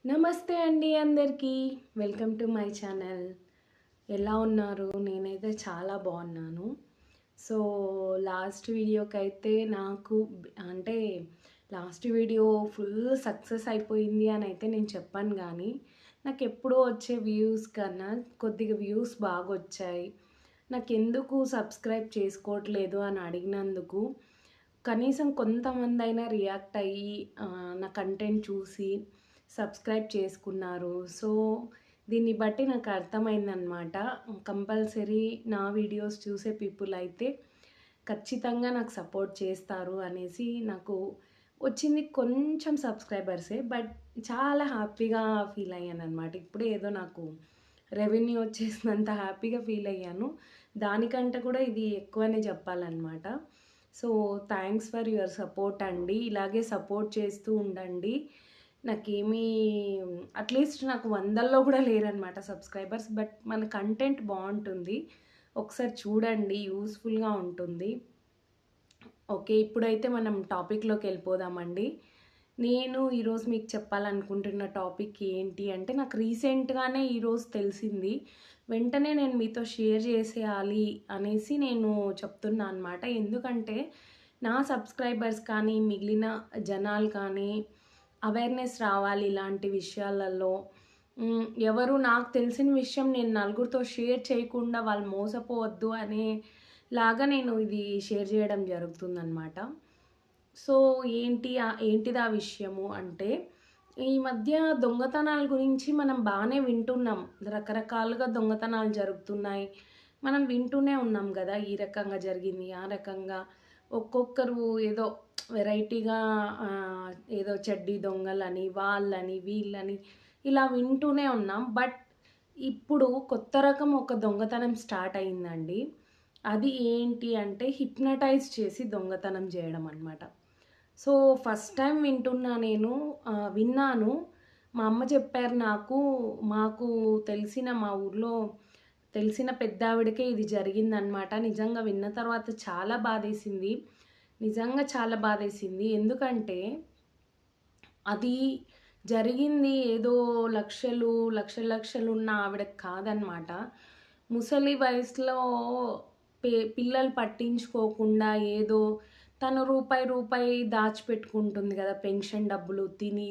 నమస్తే అండి అందరికీ. Welcome to my channel. ఎలా ఉన్నారు? నేనైతే చాలా బాగున్నాను. సో, లాస్ట్ వీడియోకైతే నాకు అంటే లాస్ట్ వీడియో ఫుల్ సక్సెస్ అయిపోయింది అని అయితే నేను చెప్పాను కానీ, నాకెప్పుడూ వచ్చే వ్యూస్ కన్నా కొద్దిగా వ్యూస్ బాగొచ్చాయి. నాకెందుకు సబ్స్క్రైబ్ చేసుకోవట్లేదు అని అడిగినందుకు కనీసం కొంతమందైనా రియాక్ట్ అయ్యి నా కంటెంట్ చూసి సబ్స్క్రైబ్ చేసుకున్నారు. సో, దీన్ని బట్టి నాకు అర్థమైందనమాట. కంపల్సరీ నా వీడియోస్ చూసే పీపుల్ అయితే ఖచ్చితంగా నాకు సపోర్ట్ చేస్తారు అనేసి నాకు వచ్చింది కొంచెం సబ్స్క్రైబర్సే. బట్ చాలా హ్యాపీగా ఫీల్ అయ్యాననమాట. ఇప్పుడే ఏదో నాకు రెవెన్యూ వచ్చేసినంత హ్యాపీగా ఫీల్ అయ్యాను. దానికంటే కూడా ఇది ఎక్కువనే చెప్పాలన్నమాట. So, thanks for your support అండి. ఇలాగే సపోర్ట్ చేస్తూ ఉండండి. నాకేమీ అట్లీస్ట్ నాకు 100లో కూడా లేరనమాట సబ్స్క్రైబర్స్. బట్ మన కంటెంట్ బాగుంటుంది. ఒకసారి చూడండి, యూస్ఫుల్గా ఉంటుంది. ఓకే, ఇప్పుడైతే మనం టాపిక్లోకి వెళ్ళిపోదామండి. నేను ఈరోజు మీకు చెప్పాలనుకుంటున్న టాపిక్ ఏంటి అంటే, నాకు రీసెంట్గానే ఈరోజు తెలిసింది. వెంటనే నేను మీతో షేర్ చేసేయాలి అనేసి నేను చెప్తున్నా అనమాట. ఎందుకంటే నా సబ్స్క్రైబర్స్ కానీ మిగిలిన జనాలు కానీ అవేర్నెస్ రావాలి ఇలాంటి విషయాలలో. ఎవరు నాకు తెలిసిన విషయం నేను నలుగురితో షేర్ చేయకుండా వాళ్ళు మోసపోవద్దు అనేలాగా నేను ఇది షేర్ చేయడం జరుగుతుందన్నమాట. సో, ఏంటిది ఆ విషయము అంటే, ఈ మధ్య దొంగతనాల గురించి మనం బాగానే వింటున్నాం. రకరకాలుగా దొంగతనాలు జరుగుతున్నాయి. మనం వింటూనే ఉన్నాం కదా! ఈ రకంగా జరిగింది, ఆ రకంగా. ఒక్కొక్కరు ఏదో వెరైటీగా ఏదో చెడ్డీ దొంగలని, వాళ్ళని, వీళ్ళని ఇలా వింటూనే ఉన్నాం. బట్ ఇప్పుడు కొత్త రకం ఒక దొంగతనం స్టార్ట్ అయిందండి. అది ఏంటి అంటే హిప్నటైజ్ చేసి దొంగతనం చేయడం అనమాట. సో, ఫస్ట్ టైం వింటున్నా నేను. విన్నాను. మా అమ్మ చెప్పారు నాకు. మాకు తెలిసిన మా ఊర్లో తెలిసిన పెద్దావిడకే ఇది జరిగిందనమాట. నిజంగా విన్న తర్వాత చాలా బాధేసింది. నిజంగా చాలా బాధేసింది. ఎందుకంటే అది జరిగింది ఏదో లక్షలున్న ఆవిడకి కాదనమాట. ముసలి వయసులో పిల్లలు పట్టించుకోకుండా ఏదో తను రూపాయి దాచిపెట్టుకుంటుంది కదా! పెన్షన్ డబ్బులు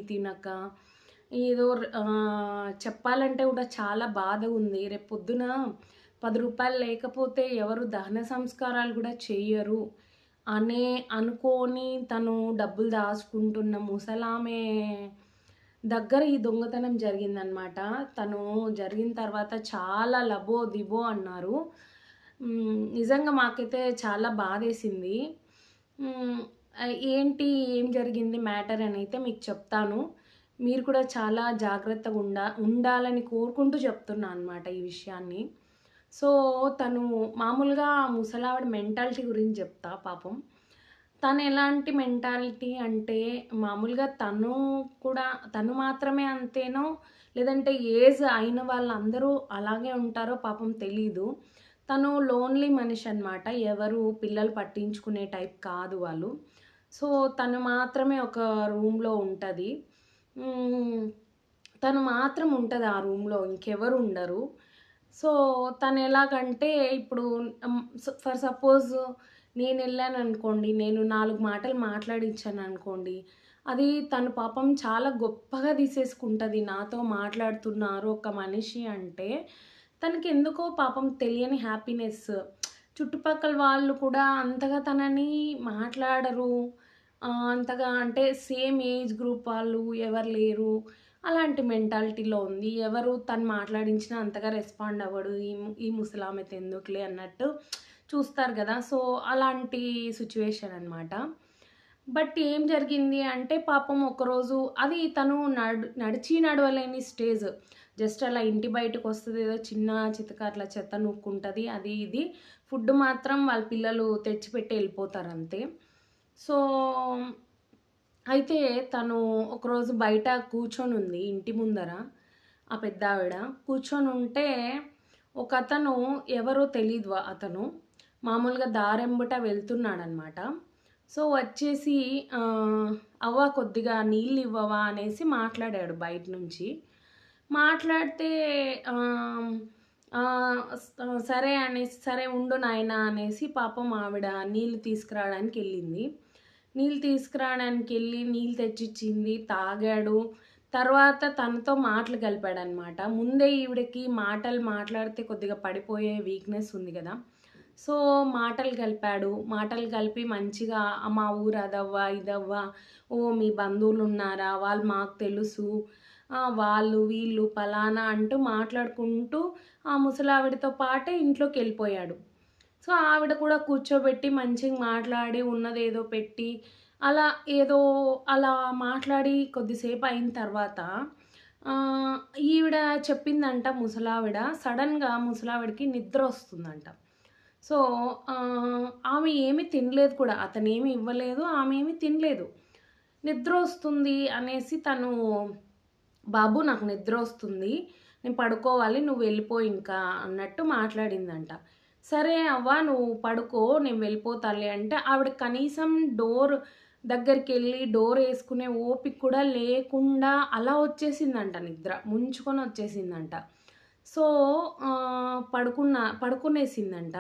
తినక. ఏదో చెప్పాలంటే కూడా చాలా బాధగుంది. రేపొద్దున రూ. 10 లేకపోతే ఎవరు దహన సంస్కారాలు కూడా చెయ్యరు అనుకోని తను డబ్బులు దాచుకుంటున్న ముసలామె దగ్గర ఈ దొంగతనం జరిగిందనమాట. తను జరిగిన తర్వాత చాలా లబో దిబో అన్నారు. నిజంగా మాకైతే చాలా బాధేసింది. ఏం జరిగింది మ్యాటర్ అని అయితే మీకు చెప్తాను. మీరు కూడా చాలా జాగ్రత్తగా ఉండాలని కోరుకుంటూ చెప్తున్నా అనమాట ఈ విషయాన్ని. సో, తను మామూలుగా ముసలావిడ మెంటాలిటీ గురించి చెప్తా పాపం. తను ఎలాంటి మెంటాలిటీ అంటే, మామూలుగా తను మాత్రమే అంతేనో, లేదంటే ఏజ్ అయిన వాళ్ళందరూ అలాగే ఉంటారో పాపం తెలీదు. తను లోన్లీ మనిషి అనమాట. ఎవరు పిల్లలు పట్టించుకునే టైప్ కాదు వాళ్ళు. సో, తను మాత్రమే ఒక రూమ్‌లో ఉంటది. తను మాత్రం ఉంటది ఆ రూమ్‌లో. ఇంకెవరు ఉండరు. సో, తను ఎలాగంటే ఇప్పుడు ఫర్ సపోజ్ నేనెళ్ళాననుకోండి, నేను 4 మాటలు మాట్లాడించాననుకోండి, అది తను పాపం చాలా గొప్పగా తీసేసుకుంటది. నాతో మాట్లాడుతున్నారు ఒక మనిషి అంటే, తనకెందుకో పాపం తెలియని హ్యాపీనెస్. చుట్టుపక్కల వాళ్ళు కూడా అంతగా తనని మాట్లాడరు. అంతగా అంటే సేమ్ ఏజ్ గ్రూప్ వాళ్ళు ఎవరు లేరు. అలాంటి మెంటాలిటీలో ఉంది. ఎవరు తను మాట్లాడించినా అంతగా రెస్పాండ్ అవ్వడు. ఈ ముసలామెతో ఎందుకులే అన్నట్టు చూస్తారు గదా! సో, అలాంటి సిట్యుయేషన్ అనమాట. బట్ ఏం జరిగింది అంటే పాపం ఒకరోజు అది తను నడిచి నడవలేని స్టేజ్. జస్ట్ అలా ఇంటి బయటకొస్తది. ఏదో చిన్న చితక అట్లా చెత్త నూక్కుంటది. అది ఇది. ఫుడ్ మాత్రం వాళ్ళ పిల్లలు తెచ్చిపెట్టి వెళ్ళిపోతారంతే. సో, అయితే తను ఒకరోజు బయట కూర్చొనుంది ఇంటి ముందర. ఆ పెద్దావిడ కూర్చొనుంటే ఒకతను ఎవరో తెలీదు అతను. మామూలుగా దారెంబట వెళ్తున్నాడనమాట. సో వచ్చేసి "అవ్వ కొద్దిగా నీళ్ళు ఇవ్వవా" అనేసి మాట్లాడాడు బయట నుంచి. మాట్లాడితే ఆహ్, సరే అనేసి, "సరే ఉండు నాయనా" అనేసి పాపం ఆవిడ నీళ్ళు తీసుకురావడానికెళ్ళింది. నీళ్ళు తీసుకురావడానికెళ్ళి నీళ్ళు తెచ్చిచ్చింది, తాగాడు. తర్వాత తనతో మాటలు కలిపాడనమాట. ముందే ఈవిడకి మాటలు మాట్లాడితే కొద్దిగా పడిపోయే వీక్‌నెస్ ఉంది గదా! సో, మాటలు కలిపాడు. మాటలు కలిపి మంచిగా మా ఊరు అదవ్వ, ఇదవ్వ, ఓహ్! మీ బంధువులున్నారా? వాళ్ళు మాకు తెలుసు. వాళ్ళు, వీళ్ళు పలానా అంటూ మాట్లాడుకుంటూ ఆ ముసలావిడతో పాటే ఇంట్లోకెళ్ళిపోయాడు. సో, ఆవిడ కూడా కూర్చోబెట్టి మంచిగా మాట్లాడి ఉన్నదేదో పెట్టి, అలా ఏదో అలా మాట్లాడి కొద్దిసేపు అయిన తర్వాత ఆహ్, ఈవిడ చెప్పిందంట ముసలావిడ, సడెన్‌గా ముసలావిడకి నిద్రొస్తుందంట. సో, ఆమె ఏమి తినలేదు కూడా. అతనేమి ఇవ్వలేదు, ఆమె ఏమి తినలేదు. నిద్రొస్తుంది అనేసి తను, "బాబు నాకు నిద్రొస్తుంది. నేను పడుకోవాలి. నువ్వు వెళ్ళిపో ఇంకా" అన్నట్టు మాట్లాడిందంట. "సరే అవ్వ నువ్వు పడుకో. నేను వెళ్ళిపోతాలే" అంటే ఆవిడ కనీసం డోర్ దగ్గరికెళ్ళి డోరేసుకునే ఓపిక కూడా లేకుండా అలా వచ్చేసిందంట నిద్ర. ముంచుకొని వచ్చేసిందంట. సో, పడుకునేసిందంట.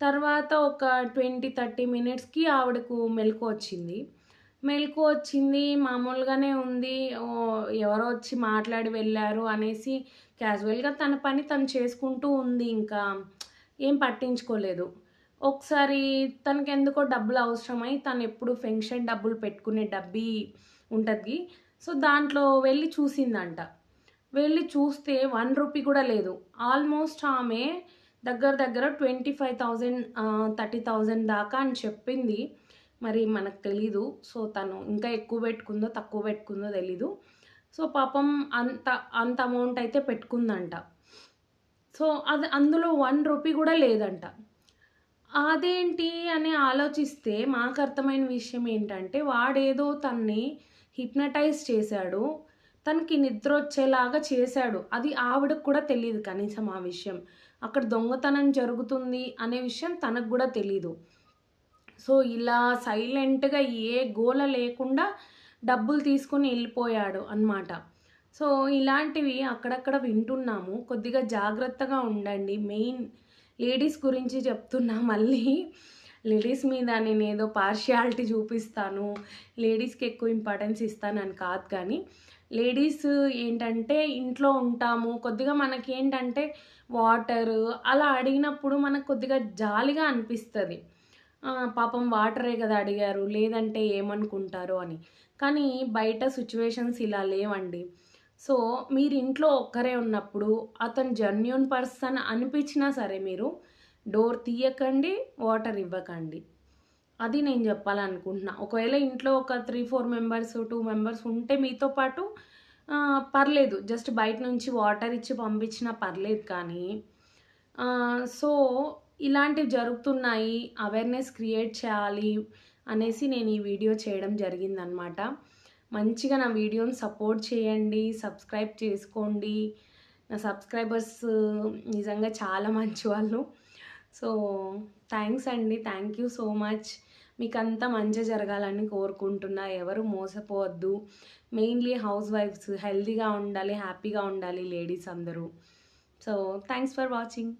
తర్వాత ఒక 20, 30 మినిట్స్‌కి ఆవిడకు మెలుకువొచ్చింది. మెలుకువొచ్చింది, మామూలుగానే ఉంది. ఎవరో వచ్చి మాట్లాడి వెళ్లారు అనేసి క్యాజువల్‌గా తన పని తను చేసుకుంటూ ఉంది ఇంకా. ఏం పట్టించుకోలేదు. ఒకసారి తనకెందుకో డబ్బులు అవసరమై తనెప్పుడు పెన్షన్ డబ్బులు పెట్టుకునే డబ్బీ ఉంటది. సో, దాంట్లో వెళ్లి చూసిందంట. వెళ్లి చూస్తే రూ. 1 కూడా లేదు. ఆల్‌మోస్ట్ ఆమె దగ్గర దగ్గర 25,000 30,000 దాకా అని చెప్పింది. మరి మనకు తెలీదు. సో, తను ఇంకా ఎక్కువ పెట్టుకుందో, తక్కువ పెట్టుకుందో తెలీదు. సో, పాపం అంత అంత అమౌంట్ అయితే పెట్టుకుందంట. సో, అది అందులో రూ. 1 కూడా లేదంట. అదేంటి అని ఆలోచిస్తే మాకర్థమైన విషయం ఏంటంటే, వాడేదో తన్ని హిప్నటైజ్ చేశాడు. తనకి నిద్రొచ్చేలాగా చేశాడు. అది ఆవిడకి కూడా తెలీదు కనీసం ఆ విషయం. అక్కడ దొంగతనం జరుగుతుంది అనే విషయం తనకు గూడా తెలీదు. సో, ఇలా సైలెంట్‌గా ఏ గోల లేకుండా డబ్బులు తీసుకొని ఎళ్ళిపోయాడు అన్నమాట. సో, ఇలాంటివి అక్కడక్కడ వింటున్నాము. కొద్దిగా జాగ్రత్తగా ఉండండి. మెయిన్ లేడీస్ గురించి చెప్తున్నా మళ్ళీ. లేడీస్ మీద నేనేదో పార్షియాలిటీ చూపిస్తాను, లేడీస్‌కి ఎక్కువ ఇంపార్టెన్స్ ఇస్తానని కాదు కానీ, లేడీస్ ఏంటంటే ఇంట్లో ఉంటాము. కొద్దిగా మనకేంటంటే వాటరు అలా అడిగినప్పుడు మనకు కొద్దిగా జాలిగా అనిపిస్తది. పాపం వాటరే గదా అడిగారు, లేదంటే ఏమనుకుంటారో అని. కానీ బయట సిట్యుయేషన్స్ ఇలా లేవండి. సో, మీరు ఇంట్లో ఒక్కరే ఉన్నప్పుడు అతను జెన్యూన్ పర్సన్ అనిపించినా సరే మీరు డోర్ తీయకండి, వాటర్ ఇవ్వకండి. అది నేను జెప్పాలనుకుంటున్నా. ఒకవేళ ఇంట్లో ఒక 3, 4 మెంబర్స్, 2 మెంబర్స్ ఉంటే మీతో పాటు పర్లేదు. జస్ట్ బయట నుంచి వాటర్ ఇచ్చి పంపించినా పర్లేదు కానీ సో, ఇలాంటివి జరుగుతున్నాయి. అవేర్‌నెస్ క్రియేట్ చేయాలి అనేసి నేను ఈ వీడియో చేయడం జరిగిందనమాట. మంచిగా నా వీడియోని సపోర్ట్ చేయండి. సబ్స్క్రైబ్ చేసుకోండి. నా సబ్స్క్రైబర్స్ నిజంగా చాలా మంచివాళ్ళు. సో, థ్యాంక్స్ అండి. Thank you so much. మీకంతా మంచి జరగాలని కోరుకుంటున్నా. ఎవరు మోసపోవద్దు. మెయిన్‌లీ హౌస్ వైఫ్స్ హెల్తీగా ఉండాలి, హ్యాపీగా ఉండాలి లేడీస్ అందరూ. So, thanks for watching.